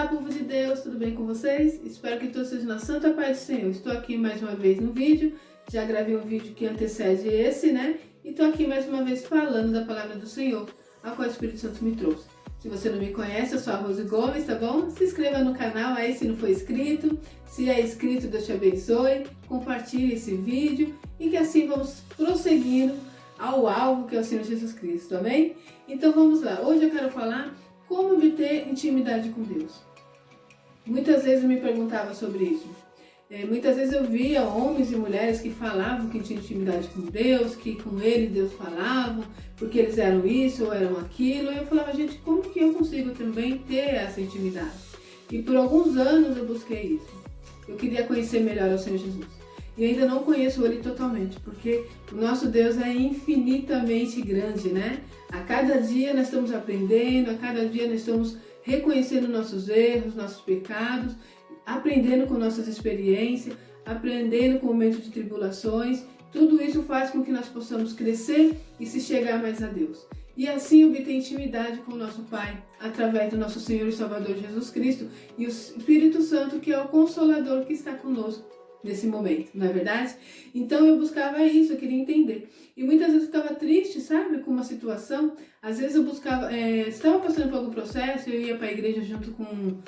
Olá, povo de Deus, tudo bem com vocês? Espero que todos estejam na santa paz do Senhor. Estou aqui mais uma vez no vídeo, já gravei um vídeo que antecede esse, né? E estou aqui mais uma vez falando da palavra do Senhor, a qual o Espírito Santo me trouxe. Se você não me conhece, eu sou a Rose Gomes, tá bom? Se inscreva no canal aí se não for inscrito. Se é inscrito, Deus te abençoe. Compartilhe esse vídeo e que assim vamos prosseguindo ao alvo que é o Senhor Jesus Cristo, amém? Então vamos lá. Hoje eu quero falar como obter intimidade com Deus. Muitas vezes eu me perguntava sobre isso. Muitas vezes eu via homens e mulheres que falavam que tinham intimidade com Deus, que com Ele Deus falava, porque eles eram isso ou eram aquilo. E eu falava, gente, como que eu consigo também ter essa intimidade? E por alguns anos eu busquei isso. Eu queria conhecer melhor o Senhor Jesus. E ainda não conheço Ele totalmente, porque o nosso Deus é infinitamente grande, né? A cada dia nós estamos aprendendo, a cada dia nós estamos reconhecendo nossos erros, nossos pecados, aprendendo com nossas experiências, aprendendo com momentos de tribulações. Tudo isso faz com que nós possamos crescer e se chegar mais a Deus. E assim obter intimidade com o nosso Pai, através do nosso Senhor e Salvador Jesus Cristo e o Espírito Santo, que é o Consolador que está conosco nesse momento, não é verdade? Então eu buscava isso, eu queria entender. E muitas vezes eu ficava triste, sabe, com uma situação. Às vezes eu buscava, estava passando por algum processo, eu ia para a igreja junto com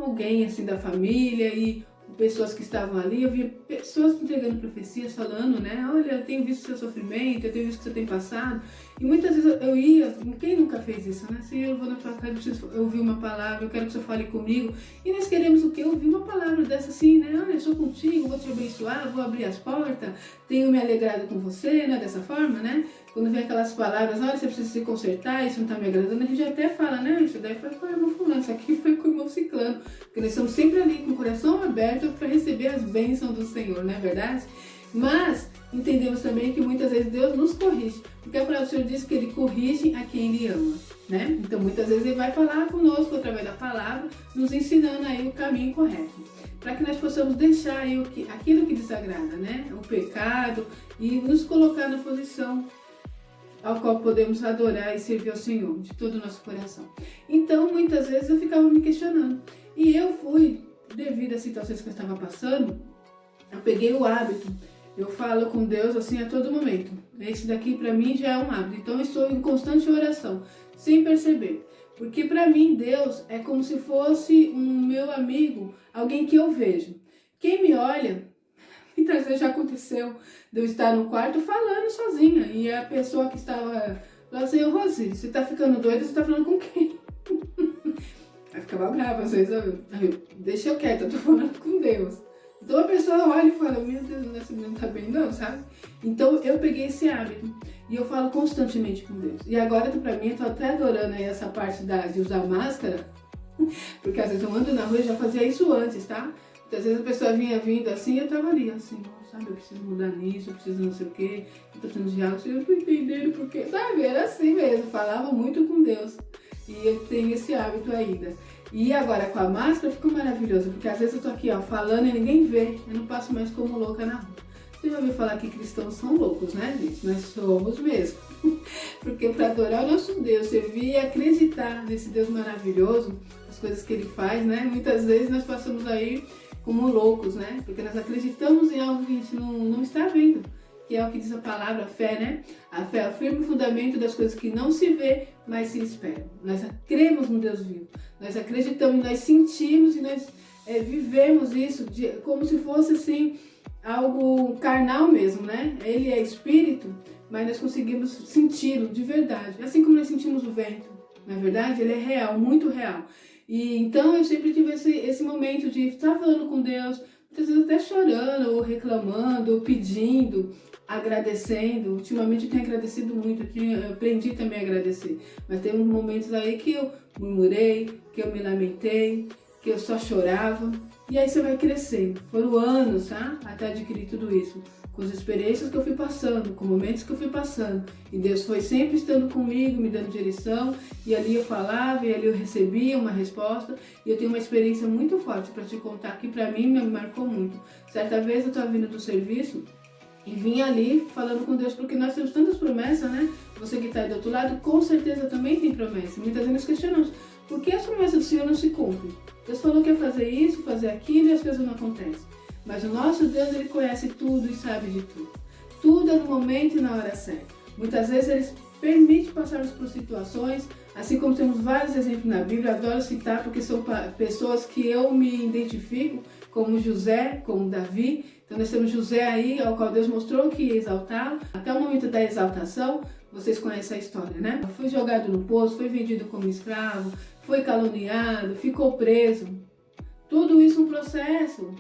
alguém assim da família e pessoas que estavam ali, eu via pessoas entregando profecias, falando, né, olha, eu tenho visto seu sofrimento, eu tenho visto o que você tem passado. E muitas vezes eu ia, quem nunca fez isso, né? Se eu vou na tua casa, eu preciso ouvir uma palavra, eu quero que você fale comigo. E nós queremos o quê? Ouvir uma palavra dessa assim, né? Olha, eu sou contigo, vou te abençoar, vou abrir as portas, tenho me alegrado com você, né? Dessa forma, né? Quando vem aquelas palavras, olha, você precisa se consertar, isso não tá me agradando, a gente até fala, né? Isso daí foi com o irmão fulano, isso aqui foi com o irmão ciclano. Porque nós estamos sempre ali com o coração aberto para receber as bênçãos do Senhor, não é verdade? Mas entendemos também que muitas vezes Deus nos corrige, porque a palavra do Senhor diz que Ele corrige a quem Ele ama, né? Então muitas vezes Ele vai falar conosco através da palavra, nos ensinando aí o caminho correto, para que nós possamos deixar aí aquilo que desagrada, né? O pecado, e nos colocar na posição ao qual podemos adorar e servir ao Senhor de todo o nosso coração. Então muitas vezes eu ficava me questionando, e eu fui, devido às situações que eu estava passando, eu peguei o hábito. Eu falo com Deus assim a todo momento. Esse daqui para mim já é um hábito. Então eu estou em constante oração, sem perceber. Porque para mim Deus é como se fosse um meu amigo, alguém que eu vejo. Quem me olha, muitas vezes já aconteceu de eu estar no quarto falando sozinha. E a pessoa que estava lá assim, Rose, você tá ficando doida, você tá falando com quem? Aí ficava brava às vezes. Deixa eu quieta, eu tô falando com Deus. Então a pessoa olha e fala, meu Deus, essa menina não tá bem não, sabe? Então eu peguei esse hábito e eu falo constantemente com Deus. E agora pra mim, eu tô até adorando aí essa parte de usar máscara, porque às vezes eu ando na rua e já fazia isso antes, tá? Muitas vezes a pessoa vinha vindo assim e eu tava ali assim, sabe, eu preciso mudar nisso, eu preciso não sei o quê, eu tô tendo diálogo, eu não tô entendendo porque, sabe, era assim mesmo, falava muito com Deus. E eu tenho esse hábito ainda. E agora com a máscara ficou maravilhoso, porque às vezes eu tô aqui, ó, falando e ninguém vê, eu não passo mais como louca na rua. Você já ouviu falar que cristãos são loucos, né, gente? Nós somos mesmo. Porque para adorar o nosso Deus, servir e acreditar nesse Deus maravilhoso, as coisas que Ele faz, né? Muitas vezes nós passamos aí como loucos, né? Porque nós acreditamos em algo que a gente não está vendo. Que é o que diz a palavra, a fé, né? A fé é o firme fundamento das coisas que não se vê, mas se esperam. Nós cremos no Deus vivo, nós acreditamos, nós sentimos e nós vivemos isso como se fosse assim, algo carnal mesmo, né? Ele é espírito, mas nós conseguimos senti-lo de verdade, assim como nós sentimos o vento, na verdade, ele é real, muito real. E então eu sempre tive esse momento de estar falando com Deus, muitas vezes até chorando, ou reclamando, ou pedindo, agradecendo. Ultimamente eu tenho agradecido muito, eu aprendi também a agradecer. Mas tem uns momentos aí que eu murmurei, que eu me lamentei, que eu só chorava. E aí você vai crescendo. Foram anos, tá? Até adquirir tudo isso. Com as experiências que eu fui passando, com momentos que eu fui passando. E Deus foi sempre estando comigo, me dando direção. E ali eu falava, e ali eu recebia uma resposta. E eu tenho uma experiência muito forte para te contar, que para mim me marcou muito. Certa vez eu estava vindo do serviço e vim ali falando com Deus, porque nós temos tantas promessas, né? Você que está aí do outro lado, com certeza também tem promessa. Muitas vezes nós questionamos, por que as promessas do Senhor não se cumprem? Deus falou que ia fazer isso, fazer aquilo e as coisas não acontecem. Mas o nosso Deus, Ele conhece tudo e sabe de tudo. Tudo é no momento e na hora certa. Muitas vezes Ele permite passarmos por situações, assim como temos vários exemplos na Bíblia, adoro citar porque são pessoas que eu me identifico, como José, como Davi. Então nós temos José aí, ao qual Deus mostrou que ia exaltá-lo. Até o momento da exaltação, vocês conhecem a história, né? Foi jogado no poço, foi vendido como escravo, foi caluniado, ficou preso. Tudo isso um processo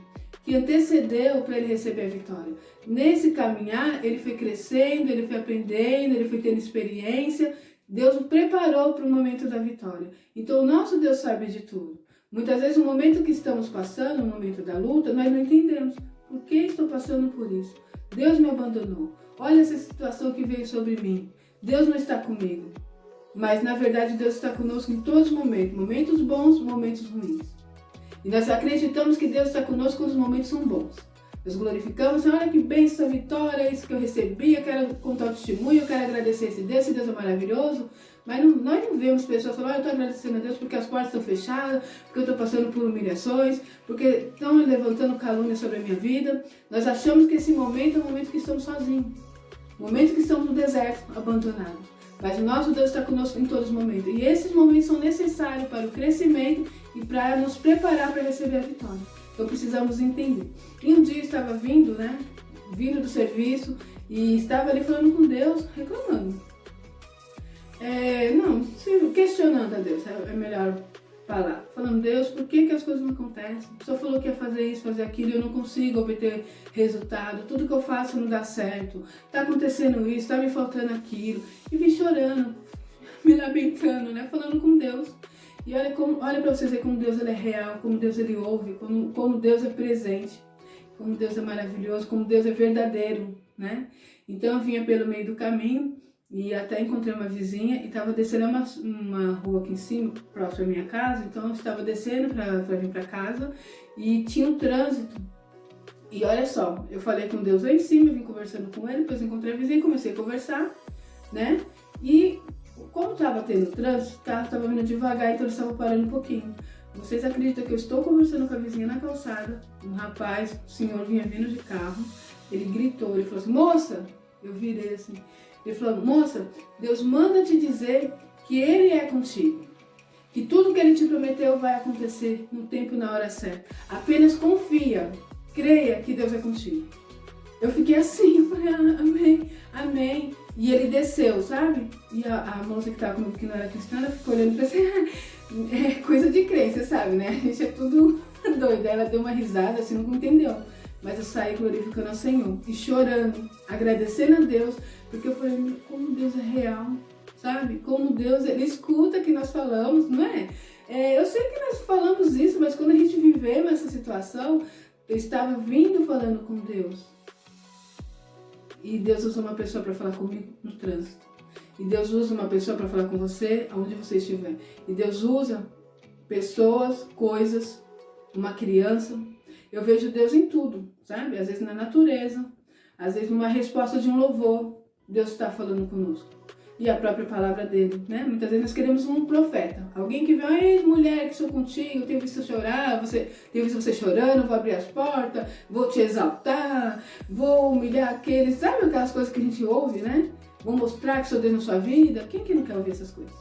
que antecedeu para ele receber a vitória. Nesse caminhar, ele foi crescendo, ele foi aprendendo, ele foi tendo experiência. Deus o preparou para o momento da vitória. Então o nosso Deus sabe de tudo. Muitas vezes o momento que estamos passando, o momento da luta, nós não entendemos. Por que estou passando por isso? Deus me abandonou. Olha essa situação que veio sobre mim. Deus não está comigo. Mas na verdade Deus está conosco em todos os momentos. Momentos bons, momentos ruins. E nós acreditamos que Deus está conosco quando os momentos são bons. Nós glorificamos, olha que bênção, essa vitória, isso que eu recebi, eu quero contar o testemunho, eu quero agradecer esse Deus é maravilhoso. Mas nós não vemos pessoas falando, eu estou agradecendo a Deus porque as portas estão fechadas, porque eu estou passando por humilhações, porque estão levantando calúnia sobre a minha vida. Nós achamos que esse momento é o momento que estamos sozinhos, o momento que estamos no deserto, abandonados. Mas o nosso Deus está conosco em todos os momentos. E esses momentos são necessários para o crescimento e para nos preparar para receber a vitória. Então precisamos entender. E um dia eu estava vindo do serviço e estava ali falando com Deus, reclamando. Questionando a Deus, é melhor falar. Falando, Deus, por que as coisas não acontecem? A pessoa falou que ia fazer isso, fazer aquilo e eu não consigo obter resultado. Tudo que eu faço não dá certo. Tá acontecendo isso, tá me faltando aquilo. E vim chorando, me lamentando, falando com Deus. E olha para vocês verem como Deus ele é real, como Deus ele ouve, como Deus é presente, como Deus é maravilhoso, como Deus é verdadeiro, Então eu vinha pelo meio do caminho e até encontrei uma vizinha e estava descendo uma rua aqui em cima, próximo à minha casa. Então eu estava descendo para vir para casa e tinha um trânsito. E olha só, eu falei com Deus lá em cima, vim conversando com ele, depois encontrei a vizinha e comecei a conversar, E como estava tendo trânsito, o carro estava vindo devagar, então eles estavam parando um pouquinho. Vocês acreditam que eu estou conversando com a vizinha na calçada, um rapaz, o senhor vinha vindo de carro, ele gritou, ele falou assim, moça, eu virei assim, ele falou, moça, Deus manda te dizer que Ele é contigo, que tudo que Ele te prometeu vai acontecer no tempo e na hora certa. Apenas confia, creia que Deus é contigo. Eu fiquei assim, eu falei, amém, amém. E ele desceu, sabe? E a moça que estava comigo, que não era cristã, ficou olhando e falou assim, é coisa de crença, sabe, A gente é tudo doido. Ela deu uma risada, assim, não entendeu. Mas eu saí glorificando ao Senhor e chorando, agradecendo a Deus, porque eu falei, como Deus é real, sabe? Como Deus, Ele escuta o que nós falamos, não é? Eu sei que nós falamos isso, mas quando a gente viveu essa situação, eu estava vindo falando com Deus. E Deus usa uma pessoa para falar comigo no trânsito. E Deus usa uma pessoa para falar com você aonde você estiver. E Deus usa pessoas, coisas, uma criança. Eu vejo Deus em tudo, sabe? Às vezes na natureza, às vezes numa resposta de um louvor, Deus está falando conosco. E a própria palavra dele, Muitas vezes nós queremos um profeta. Alguém que vem, ei, mulher, que sou contigo, tenho visto chorar, tenho visto você chorando, vou abrir as portas, vou te exaltar, vou humilhar aqueles, sabe aquelas coisas que a gente ouve, Vou mostrar que sou Deus na sua vida. Quem que não quer ouvir essas coisas?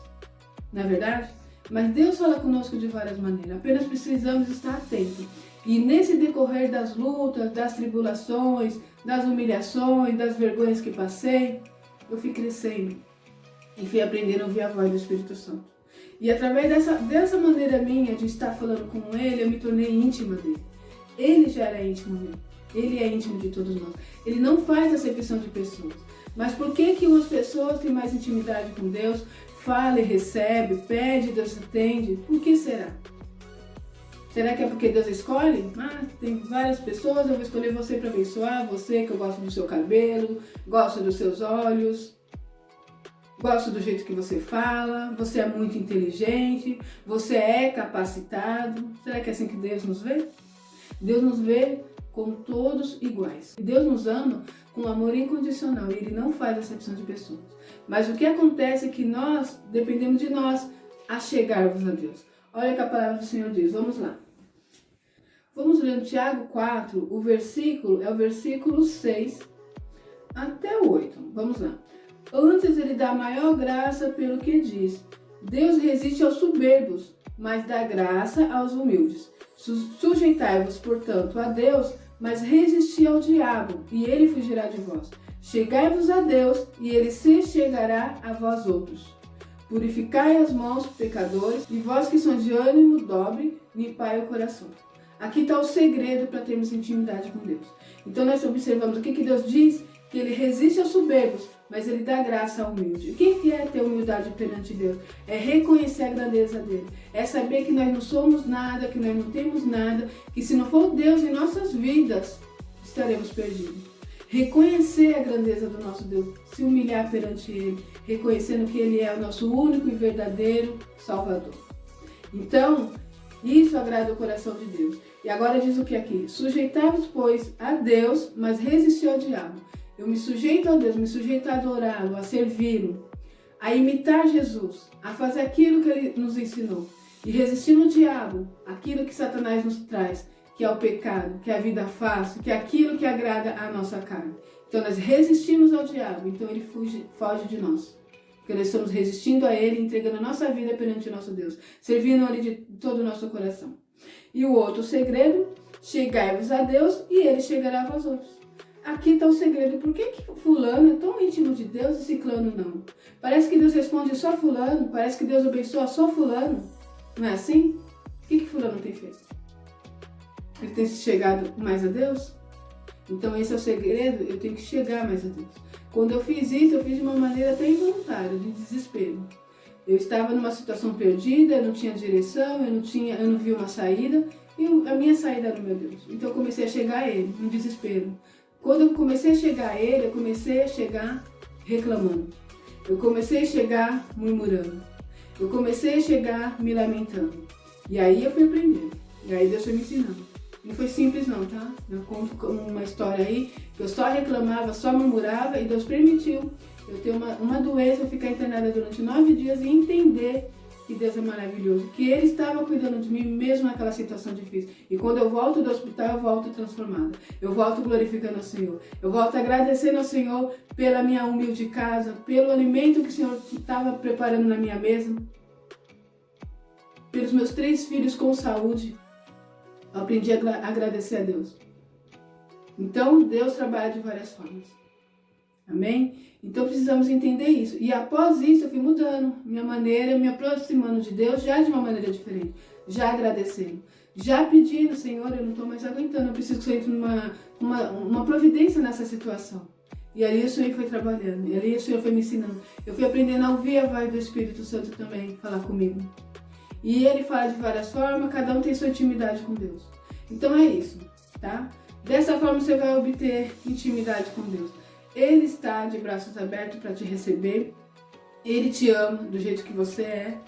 Não é verdade? Mas Deus fala conosco de várias maneiras, apenas precisamos estar atentos. E nesse decorrer das lutas, das tribulações, das humilhações, das vergonhas que passei, eu fui crescendo. E fui aprendendo a ouvir a voz do Espírito Santo. E através dessa maneira minha de estar falando com Ele, eu me tornei íntima dele. Ele já era íntimo dele. Ele é íntimo de todos nós. Ele não faz acepção de pessoas. Mas por que umas pessoas têm mais intimidade com Deus, fala e recebe, pede, Deus atende? Por que será? Será que é porque Deus escolhe? Tem várias pessoas, eu vou escolher você para abençoar, você que eu gosto do seu cabelo, gosto dos seus olhos, gosto do jeito que você fala, você é muito inteligente, você é capacitado. Será que é assim que Deus nos vê? Deus nos vê como todos iguais. Deus nos ama com amor incondicional e Ele não faz acepção de pessoas. Mas o que acontece é que nós dependemos de nós a chegarmos a Deus. Olha o que a palavra do Senhor diz, vamos lá. Vamos ler no Tiago 4, o versículo é o versículo 6 até o 8. Vamos lá. Antes ele dá maior graça pelo que diz. Deus resiste aos soberbos, mas dá graça aos humildes. Sujeitai-vos, portanto, a Deus, mas resisti ao diabo, e ele fugirá de vós. Chegai-vos a Deus, e ele se chegará a vós outros. Purificai as mãos, pecadores, e vós que sois de ânimo dobre, limpai o coração. Aqui está o segredo para termos intimidade com Deus. Então nós observamos o que Deus diz, que ele resiste aos soberbos, mas ele dá graça ao humilde. O que é ter humildade perante Deus? É reconhecer a grandeza dele. É saber que nós não somos nada, que nós não temos nada, que se não for Deus em nossas vidas, estaremos perdidos. Reconhecer a grandeza do nosso Deus, se humilhar perante ele, reconhecendo que ele é o nosso único e verdadeiro Salvador. Então, isso agrada o coração de Deus. E agora diz o que aqui? Sujeitai-vos, pois, a Deus, mas resisti ao diabo. Eu me sujeito a Deus, me sujeito a adorá-lo, a servi-lo, a imitar Jesus, a fazer aquilo que ele nos ensinou. E resistir no diabo, aquilo que Satanás nos traz, que é o pecado, que é a vida fácil, que é aquilo que agrada a nossa carne. Então nós resistimos ao diabo, então ele foge de nós. Porque nós estamos resistindo a ele, entregando a nossa vida perante o nosso Deus, servindo ele de todo o nosso coração. E o outro segredo, chegai-vos a Deus e ele chegará a vós outros. Aqui está o segredo. Por que fulano é tão íntimo de Deus e ciclano não? Parece que Deus responde só fulano, parece que Deus abençoa só fulano. Não é assim? O que fulano tem feito? Ele tem chegado mais a Deus? Então esse é o segredo, eu tenho que chegar mais a Deus. Quando eu fiz isso, eu fiz de uma maneira até involuntária, de desespero. Eu estava numa situação perdida, eu não tinha direção, eu não vi uma saída, e a minha saída era o meu Deus. Então eu comecei a chegar a Ele, no desespero. Quando eu comecei a chegar a Ele, eu comecei a chegar reclamando. Eu comecei a chegar murmurando. Eu comecei a chegar me lamentando. E aí eu fui aprendendo. E aí Deus foi me ensinando. Não foi simples não, tá? Eu conto uma história aí que eu só reclamava, só murmurava e Deus permitiu eu ter uma doença, eu ficar internada durante 9 dias e entender que Deus é maravilhoso, que Ele estava cuidando de mim mesmo naquela situação difícil. E quando eu volto do hospital, eu volto transformada. Eu volto glorificando ao Senhor. Eu volto agradecendo ao Senhor pela minha humilde casa, pelo alimento que o Senhor estava preparando na minha mesa, pelos meus 3 filhos com saúde. Eu aprendi a agradecer a Deus. Então, Deus trabalha de várias formas. Amém? Então, precisamos entender isso. E após isso, eu fui mudando minha maneira, me aproximando de Deus já de uma maneira diferente. Já agradecendo. Já pedindo, Senhor, eu não estou mais aguentando. Eu preciso que você entre uma providência nessa situação. E ali o Senhor foi trabalhando. E ali o Senhor foi me ensinando. Eu fui aprendendo a ouvir a voz do Espírito Santo também falar comigo. E ele fala de várias formas, cada um tem sua intimidade com Deus. Então é isso, tá? Dessa forma você vai obter intimidade com Deus. Ele está de braços abertos para te receber. Ele te ama do jeito que você é.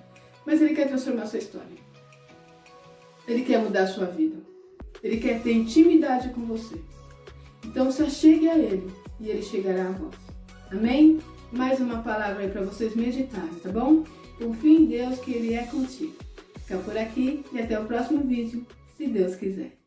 Mas Ele quer transformar a sua história. Ele quer mudar a sua vida. Ele quer ter intimidade com você. Então só chegue a Ele e Ele chegará a vós. Amém? Mais uma palavra aí para vocês meditarem, tá bom? Confie em Deus que Ele é contigo. Fica por aqui e até o próximo vídeo, se Deus quiser.